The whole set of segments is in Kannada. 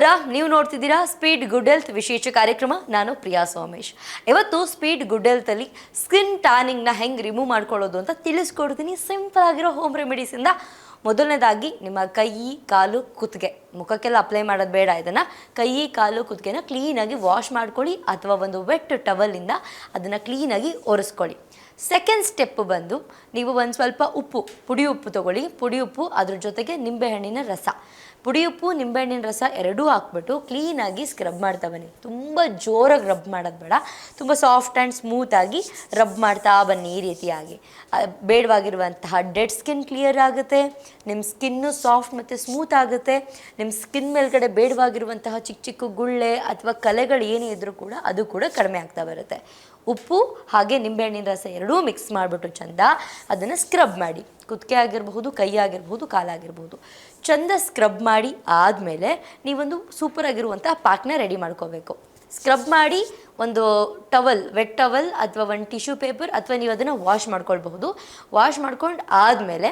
ನಮಸ್ಕಾರ. ನೀವು ನೋಡ್ತಿದ್ದೀರಾ ಸ್ಪೀಡ್ ಗುಡ್ ಹೆಲ್ತ್ ವಿಶೇಷ ಕಾರ್ಯಕ್ರಮ. ನಾನು ಪ್ರಿಯಾ ಸೋಮೇಶ್. ಇವತ್ತು ಸ್ಪೀಡ್ ಗುಡ್ ಹೆಲ್ತಲ್ಲಿ ಸ್ಕಿನ್ ಟ್ಯಾನಿಂಗ್ನ ಹೆಂಗೆ ರಿಮೂವ್ ಮಾಡ್ಕೊಳ್ಳೋದು ಅಂತ ತಿಳಿಸ್ಕೊಡ್ತೀನಿ. ಸಿಂಪಲ್ ಆಗಿರೋ ಹೋಮ್ ರೆಮಿಡೀಸಿಂದ. ಮೊದಲನೇದಾಗಿ ನಿಮ್ಮ ಕೈ, ಕಾಲು, ಕುತ್ತಿಗೆ, ಮುಖಕ್ಕೆಲ್ಲ ಅಪ್ಲೈ ಮಾಡೋದು ಬೇಡ. ಇದನ್ನು ಕೈ, ಕಾಲು, ಕುತ್ತಿಗೆನ ಕ್ಲೀನಾಗಿ ವಾಶ್ ಮಾಡ್ಕೊಳ್ಳಿ, ಅಥವಾ ಒಂದು ವೆಟ್ ಟವಲಿಂದ ಅದನ್ನು ಕ್ಲೀನಾಗಿ ಒರೆಸ್ಕೊಳ್ಳಿ. ಸೆಕೆಂಡ್ ಸ್ಟೆಪ್ ಬಂದು ನೀವು ಒಂದು ಸ್ವಲ್ಪ ಉಪ್ಪು, ಪುಡಿ ಉಪ್ಪು ತೊಗೊಳ್ಳಿ. ಪುಡಿ ಉಪ್ಪು ಅದ್ರ ಜೊತೆಗೆ ನಿಂಬೆಹಣ್ಣಿನ ರಸ, ಪುಡಿ ಉಪ್ಪು ನಿಂಬೆಹಣ್ಣಿನ ರಸ ಎರಡೂ ಹಾಕ್ಬಿಟ್ಟು ಕ್ಲೀನಾಗಿ ಸ್ಕ್ರಬ್ ಮಾಡ್ತಾ ಬನ್ನಿ. ತುಂಬ ಜೋರಾಗಿ ರಬ್ ಮಾಡೋದು ಬೇಡ, ತುಂಬ ಸಾಫ್ಟ್ ಆ್ಯಂಡ್ ಸ್ಮೂತಾಗಿ ರಬ್ ಮಾಡ್ತಾ ಬನ್ನಿ. ಈ ರೀತಿಯಾಗಿ ಬೇಡವಾಗಿರುವಂತಹ ಡೆಡ್ ಸ್ಕಿನ್ ಕ್ಲಿಯರ್ ಆಗುತ್ತೆ, ನಿಮ್ಮ ಸ್ಕಿನ್ನು ಸಾಫ್ಟ್ ಮತ್ತು ಸ್ಮೂತ್ ಆಗುತ್ತೆ. ನಿಮ್ಮ ಸ್ಕಿನ್ ಮೇಲ್ಗಡೆ ಬೇಡವಾಗಿರುವಂತಹ ಚಿಕ್ಕ ಚಿಕ್ಕ ಗುಳ್ಳೆ ಅಥವಾ ಕಲೆಗಳು ಏನೇ ಇದ್ದರೂ ಕೂಡ ಅದು ಕೂಡ ಕಡಿಮೆ ಆಗ್ತಾ ಬರುತ್ತೆ. ಉಪ್ಪು ಹಾಗೆ ನಿಂಬೆಹಣ್ಣಿನ ರಸ ಎರಡೂ ಮಿಕ್ಸ್ ಮಾಡಿಬಿಟ್ಟು ಚಂದ ಅದನ್ನು ಸ್ಕ್ರಬ್ ಮಾಡಿ. ಕುತ್ತಿಗೆ ಆಗಿರಬಹುದು, ಕೈ ಆಗಿರಬಹುದು, ಕಾಲಾಗಿರ್ಬೋದು, ಚಂದ ಸ್ಕ್ರಬ್ ಮಾಡಿ ಆದಮೇಲೆ ನೀವೊಂದು ಸೂಪರ್ ಆಗಿರುವಂಥ ಪ್ಯಾಕ್ನ ರೆಡಿ ಮಾಡ್ಕೋಬೇಕು. ಸ್ಕ್ರಬ್ ಮಾಡಿ ಒಂದು ಟವಲ್, ವೆಟ್ ಟವಲ್ ಅಥವಾ ಒಂದು ಟಿಶ್ಯೂ ಪೇಪರ್, ಅಥವಾ ನೀವು ಅದನ್ನು ವಾಶ್ ಮಾಡ್ಕೊಳ್ಬಹುದು. ವಾಶ್ ಮಾಡ್ಕೊಂಡು ಆದಮೇಲೆ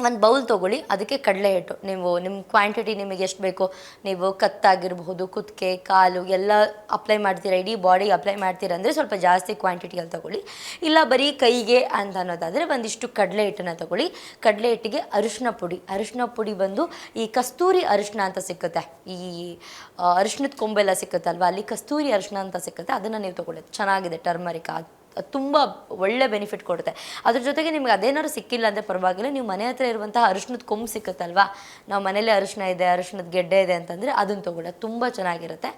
ಒಂದು ಬೌಲ್ ತೊಗೊಳ್ಳಿ. ಅದಕ್ಕೆ ಕಡಲೆ ಹಿಟ್ಟು, ನೀವು ನಿಮ್ಮ ಕ್ವಾಂಟಿಟಿ ನಿಮಗೆ ಎಷ್ಟು ಬೇಕೋ, ನೀವು ಕತ್ತಾಗಿರಬಹುದು, ಕುತ್ತಿಗೆ, ಕಾಲು ಎಲ್ಲ ಅಪ್ಲೈ ಮಾಡ್ತೀರಾ, ಇಡೀ ಬಾಡಿಗೆ ಅಪ್ಲೈ ಮಾಡ್ತೀರಾ ಅಂದರೆ ಸ್ವಲ್ಪ ಜಾಸ್ತಿ ಕ್ವಾಂಟಿಟಿಯಲ್ಲಿ ತೊಗೊಳ್ಳಿ. ಇಲ್ಲ ಬರೀ ಕೈಗೆ ಅಂತ ಅನ್ನೋದಾದರೆ ಒಂದಿಷ್ಟು ಕಡಲೆ ಹಿಟ್ಟನ್ನು ತೊಗೊಳ್ಳಿ. ಕಡಲೆ ಹಿಟ್ಟಿಗೆ ಅರಿಶಿನ ಪುಡಿ ಬಂದು ಈ ಕಸ್ತೂರಿ ಅರಿಶಿನ ಅಂತ ಸಿಕ್ಕುತ್ತೆ, ಈ ಅರಿಶಿನದ ಕೊಂಬೆಲ್ಲ ಸಿಕ್ಕುತ್ತಲ್ವ, ಅಲ್ಲಿ ಕಸ್ತೂರಿ ಅರಿಶಿನ ಅಂತ ಸಿಕ್ಕುತ್ತೆ, ಅದನ್ನು ನೀವು ತೊಗೊಳ್ಳಿ. ಚೆನ್ನಾಗಿದೆ, ಟರ್ಮರಿಕ್ ತುಂಬ ಒಳ್ಳೆ ಬೆನಿಫಿಟ್ ಕೊಡುತ್ತೆ. ಅದ್ರ ಜೊತೆಗೆ ನಿಮ್ಗೆ ಅದೇನಾದ್ರು ಸಿಕ್ಕಿಲ್ಲ ಅಂದರೆ ಪರವಾಗಿಲ್ಲ, ನೀವು ಮನೆ ಹತ್ರ ಇರುವಂತಹ ಅರಿಶಿನದ ಕೊಂಬು ಸಿಕ್ಕುತ್ತಲ್ವಾ, ನಾವು ಮನೇಲಿ ಅರಿಶಿನ ಇದೆ, ಅರಿಶಿನದ ಗೆಡ್ಡೆ ಇದೆ ಅಂತಂದರೆ ಅದನ್ನು ತೊಗೊಳ್ಳಿ, ತುಂಬ ಚೆನ್ನಾಗಿರುತ್ತೆ.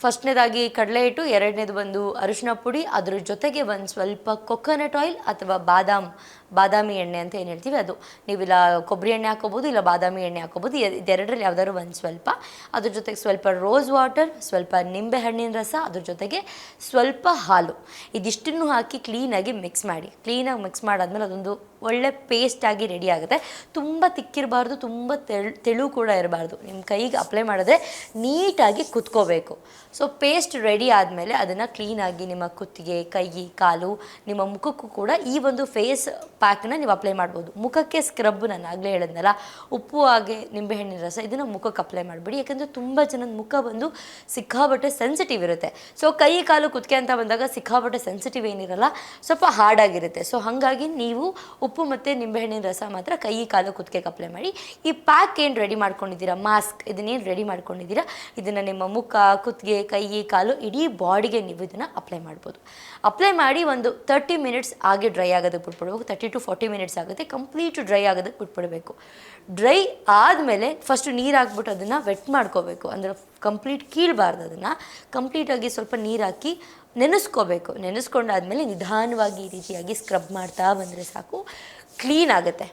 ಫಸ್ಟ್ನೇದಾಗಿ ಕಡಲೆ ಹಿಟ್ಟು, ಎರಡನೇದು ಬಂದು ಅರಿಶಿನ ಪುಡಿ, ಅದ್ರ ಜೊತೆಗೆ ಒಂದು ಸ್ವಲ್ಪ ಕೊಕೊನಟ್ ಆಯಿಲ್ ಅಥವಾ ಬಾದಾಮಿ ಎಣ್ಣೆ ಅಂತ ಏನು ಹೇಳ್ತೀವಿ ಅದು. ನೀವಿಲ್ಲ ಕೊಬ್ಬರಿ ಎಣ್ಣೆ ಹಾಕೋಬೋದು, ಇಲ್ಲ ಬಾದಾಮಿ ಎಣ್ಣೆ ಹಾಕೋಬೋದು, ಇದೆರಡರಲ್ಲಿ ಯಾವ್ದಾದ್ರು ಒಂದು ಸ್ವಲ್ಪ. ಅದ್ರ ಜೊತೆಗೆ ಸ್ವಲ್ಪ ರೋಸ್ ವಾಟರ್, ಸ್ವಲ್ಪ ನಿಂಬೆ ಹಣ್ಣಿನ ರಸ, ಅದ್ರ ಜೊತೆಗೆ ಸ್ವಲ್ಪ ಹಾಲು, ಇದಿಷ್ಟನ್ನು ಹಾಕಿ ಕ್ಲೀನಾಗಿ ಮಿಕ್ಸ್ ಮಾಡಿ. ಕ್ಲೀನಾಗಿ ಮಿಕ್ಸ್ ಮಾಡಾದ್ಮೇಲೆ ಅದೊಂದು ಒಳ್ಳೆ ಪೇಸ್ಟಾಗಿ ರೆಡಿ ಆಗುತ್ತೆ. ತುಂಬ ತಿಕ್ಕಿರಬಾರ್ದು, ತುಂಬ ತೆಳು ಕೂಡ ಇರಬಾರ್ದು. ನಿಮ್ಮ ಕೈಗೆ ಅಪ್ಲೈ ಮಾಡಿದ್ರೆ ನೀಟಾಗಿ ಕುತ್ಕೋಬೇಕು. ಸೊ ಪೇಸ್ಟ್ ರೆಡಿ ಆದಮೇಲೆ ಅದನ್ನು ಕ್ಲೀನಾಗಿ ನಿಮ್ಮ ಕುತ್ತಿಗೆ, ಕೈ, ಕಾಲು, ನಿಮ್ಮ ಮುಖಕ್ಕೂ ಕೂಡ ಈ ಒಂದು ಫೇಸ್ ಪ್ಯಾಕ್ನ ನೀವು ಅಪ್ಲೈ ಮಾಡ್ಬೋದು. ಮುಖಕ್ಕೆ ಸ್ಕ್ರಬ್ ನಾನು ಆಗಲೇ ಹೇಳಿದ್ನಲ್ಲ, ಉಪ್ಪು ಹಾಗೆ ನಿಂಬೆಹಣ್ಣಿನ ರಸ, ಇದನ್ನು ಮುಖಕ್ಕೆ ಅಪ್ಲೈ ಮಾಡಿಬಿಡಿ. ಯಾಕಂದರೆ ತುಂಬ ಜನದ ಮುಖ ಬಂದು ಸಿಕ್ಕಾಬಟ್ಟೆ ಸೆನ್ಸಿಟಿವ್ ಇರುತ್ತೆ. ಸೊ ಕೈ, ಕಾಲು, ಕುತ್ತಿಗೆ ಅಂತ ಬಂದಾಗ ಸಿಕ್ಕಾಬಟ್ಟೆ ಸೆನ್ಸಿಟಿವ್ ಏನಿರಲ್ಲ, ಸ್ವಲ್ಪ ಹಾರ್ಡಾಗಿರುತ್ತೆ. ಸೊ ಹಾಗಾಗಿ ನೀವು ಉಪ್ಪು ಮತ್ತು ನಿಂಬೆಹಣ್ಣಿನ ರಸ ಮಾತ್ರ ಕೈ, ಕಾಲು, ಕುತ್ತಿಗೆಗೆ ಅಪ್ಲೈ ಮಾಡಿ. ಈ ಪ್ಯಾಕ್ ಏನು ರೆಡಿ ಮಾಡ್ಕೊಂಡಿದ್ದೀರಾ, ಮಾಸ್ಕ್, ಇದನ್ನೇನು ರೆಡಿ ಮಾಡ್ಕೊಂಡಿದ್ದೀರಾ, ಇದನ್ನು ನಿಮ್ಮ ಮುಖ, ಕುತ್ತಿಗೆ, ಕೈ, ಕಾಲು, ಇಡೀ ಬಾಡಿಗೆ ನೀವು ಇದನ್ನು ಅಪ್ಲೈ ಮಾಡ್ಬೋದು. ಅಪ್ಲೈ ಮಾಡಿ ಒಂದು 30 ಮಿನಿಟ್ಸ್ ಆಗಿ ಡ್ರೈ ಆಗೋದಕ್ಕೆ ಬಿಟ್ಬಿಡ್ಬೇಕು. 30 to 40 ಮಿನಿಟ್ಸ್ ಆಗುತ್ತೆ, ಕಂಪ್ಲೀಟ್ ಡ್ರೈ ಆಗೋದಕ್ಕೆ ಬಿಟ್ಬಿಡಬೇಕು. ಡ್ರೈ ಆದಮೇಲೆ ಫಸ್ಟು ನೀರು ಹಾಕ್ಬಿಟ್ಟು ಅದನ್ನು ವೆಟ್ ಮಾಡ್ಕೋಬೇಕು. ಅಂದರೆ ಕಂಪ್ಲೀಟ್ ಕೀಳಬಾರ್ದು, ಅದನ್ನು ಕಂಪ್ಲೀಟಾಗಿ ಸ್ವಲ್ಪ ನೀರು ಹಾಕಿ ನೆನೆಸ್ಕೋಬೇಕು. ನೆನೆಸ್ಕೊಂಡಾದ್ಮೇಲೆ ನಿಧಾನವಾಗಿ ಈ ರೀತಿಯಾಗಿ ಸ್ಕ್ರಬ್ ಮಾಡ್ತಾ ಬಂದರೆ ಸಾಕು, ಕ್ಲೀನ್ ಆಗುತ್ತೆ.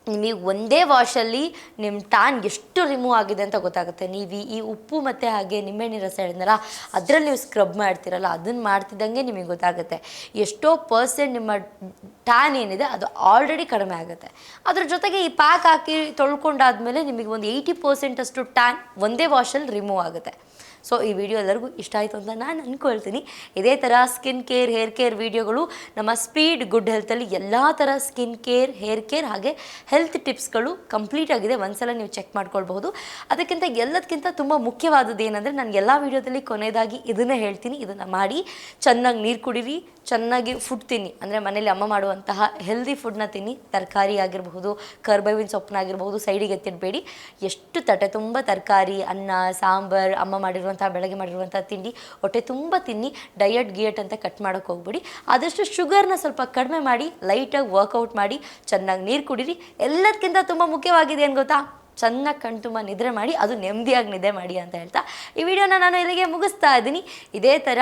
ನಿಮಗೆ ಒಂದೇ ವಾಶಲ್ಲಿ ನಿಮ್ಮ ಟ್ಯಾನ್ ಎಷ್ಟು ರಿಮೂವ್ ಆಗಿದೆ ಅಂತ ಗೊತ್ತಾಗುತ್ತೆ. ನೀವು ಈ ಉಪ್ಪು ಮತ್ತು ಹಾಗೆ ನಿಂಬೆಹಣ್ಣಿನ ರಸ ಹೇಳಿದ್ನಲ್ಲ, ಅದರಲ್ಲಿ ನೀವು ಸ್ಕ್ರಬ್ ಮಾಡ್ತೀರಲ್ಲ, ಅದನ್ನು ಮಾಡ್ತಿದ್ದಂಗೆ ನಿಮಗೆ ಗೊತ್ತಾಗುತ್ತೆ ಎಷ್ಟೋ ಪರ್ಸೆಂಟ್ ನಿಮ್ಮ ಟ್ಯಾನ್ ಏನಿದೆ ಅದು ಆಲ್ರೆಡಿ ಕಡಿಮೆ ಆಗುತ್ತೆ. ಅದ್ರ ಜೊತೆಗೆ ಈ ಪ್ಯಾಕ್ ಹಾಕಿ ತೊಳ್ಕೊಂಡಾದ್ಮೇಲೆ ನಿಮಗೆ ಒಂದು 80% ಅಷ್ಟು ಟ್ಯಾನ್ ಒಂದೇ ವಾಶಲ್ಲಿ ರಿಮೂವ್ ಆಗುತ್ತೆ. ಸೊ ಈ ವಿಡಿಯೋ ಎಲ್ಲರಿಗೂ ಇಷ್ಟ ಆಯಿತು ಅಂತ ನಾನು ಅಂದ್ಕೊಳ್ತೀನಿ. ಇದೇ ಥರ ಸ್ಕಿನ್ ಕೇರ್, ಹೇರ್ ಕೇರ್ ವಿಡಿಯೋಗಳು ನಮ್ಮ ಸ್ಪೀಡ್ ಗುಡ್ ಹೆಲ್ತಲ್ಲಿ ಎಲ್ಲ ಥರ ಸ್ಕಿನ್ ಕೇರ್, ಹೇರ್ ಕೇರ್ ಹಾಗೆ ಹೆಲ್ತ್ ಟಿಪ್ಸ್ಗಳು ಕಂಪ್ಲೀಟ್ ಆಗಿದೆ. ಒಂದ್ಸಲ ನೀವು ಚೆಕ್ ಮಾಡ್ಕೊಳ್ಬಹುದು. ಅದಕ್ಕಿಂತ ಎಲ್ಲದಕ್ಕಿಂತ ತುಂಬ ಮುಖ್ಯವಾದದ್ದು ಏನಂದರೆ, ನಾನು ಎಲ್ಲ ವಿಡಿಯೋದಲ್ಲಿ ಕೊನೆಯದಾಗಿ ಇದನ್ನೇ ಹೇಳ್ತೀನಿ, ಇದನ್ನು ಮಾಡಿ ಚೆನ್ನಾಗಿ ನೀರು ಕುಡೀರಿ, ಚೆನ್ನಾಗಿ ಫುಡ್ ತಿನ್ನಿ. ಅಂದರೆ ಮನೇಲಿ ಅಮ್ಮ ಮಾಡುವಂತಹ ಹೆಲ್ದಿ ಫುಡ್ನ ತಿನ್ನಿ. ತರಕಾರಿ ಆಗಿರಬಹುದು, ಕರ್ಬೇವಿನ ಸೊಪ್ಪನ್ನಾಗಿರ್ಬಹುದು, ಸೈಡಿಗೆ ಎತ್ತಿಡಬೇಡಿ. ಎಷ್ಟು ತಟ್ಟೆ ತುಂಬ ತರಕಾರಿ, ಅನ್ನ, ಸಾಂಬಾರು, ಅಮ್ಮ ಮಾಡಿರುವಂಥ ಬೆಳಗ್ಗೆ ಮಾಡಿರುವಂಥ ತಿಂಡಿ ಹೊಟ್ಟೆ ತುಂಬ ತಿನ್ನಿ. ಡಯಟ್ ಅಂತ ಕಟ್ ಮಾಡೋಕ್ಕೆ ಹೋಗ್ಬಿಡಿ. ಆದಷ್ಟು ಶುಗರ್ನ ಸ್ವಲ್ಪ ಕಡಿಮೆ ಮಾಡಿ, ಲೈಟಾಗಿ ವರ್ಕೌಟ್ ಮಾಡಿ, ಚೆನ್ನಾಗಿ ನೀರು ಕುಡೀರಿ. ಎಲ್ಲದಕ್ಕಿಂತ ತುಂಬ ಮುಖ್ಯವಾಗಿದೆ ಏನು ಗೊತ್ತಾ, ಚೆನ್ನಾಗಿ ಕಣ್ಣು ತುಂಬ ನಿದ್ರೆ ಮಾಡಿ, ಅದು ನೆಮ್ಮದಿಯಾಗಿ ನಿದ್ದೆ ಮಾಡಿ ಅಂತ ಹೇಳ್ತಾ ಈ ವಿಡಿಯೋನ ನಾನು ಇಲ್ಲಿಗೆ ಮುಗಿಸ್ತಾ ಇದ್ದೀನಿ. ಇದೇ ಥರ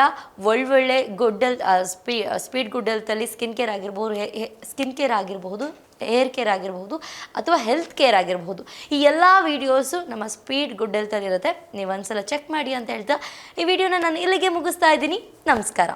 ಒಳ್ಳೊಳ್ಳೆ ಗುಡ್ ಹೆಲ್ತ್, ಸ್ಪೀಡ್ ಗುಡ್ ಹೆಲ್ತಲ್ಲಿ ಸ್ಕಿನ್ ಕೇರ್ ಆಗಿರ್ಬೋದು, ಹೇರ್ ಕೇರ್ ಆಗಿರ್ಬೋದು, ಅಥವಾ ಹೆಲ್ತ್ ಕೇರ್ ಆಗಿರ್ಬೋದು, ಈ ಎಲ್ಲ ವೀಡಿಯೋಸು ನಮ್ಮ ಸ್ಪೀಡ್ ಗುಡ್ ಹೆಲ್ತಲ್ಲಿ ಇರುತ್ತೆ. ನೀವು ಒಂದ್ಸಲ ಚೆಕ್ ಮಾಡಿ ಅಂತ ಹೇಳ್ತಾ ಈ ವಿಡಿಯೋನ ನಾನು ಇಲ್ಲಿಗೆ ಮುಗಿಸ್ತಾ ಇದ್ದೀನಿ. ನಮಸ್ಕಾರ.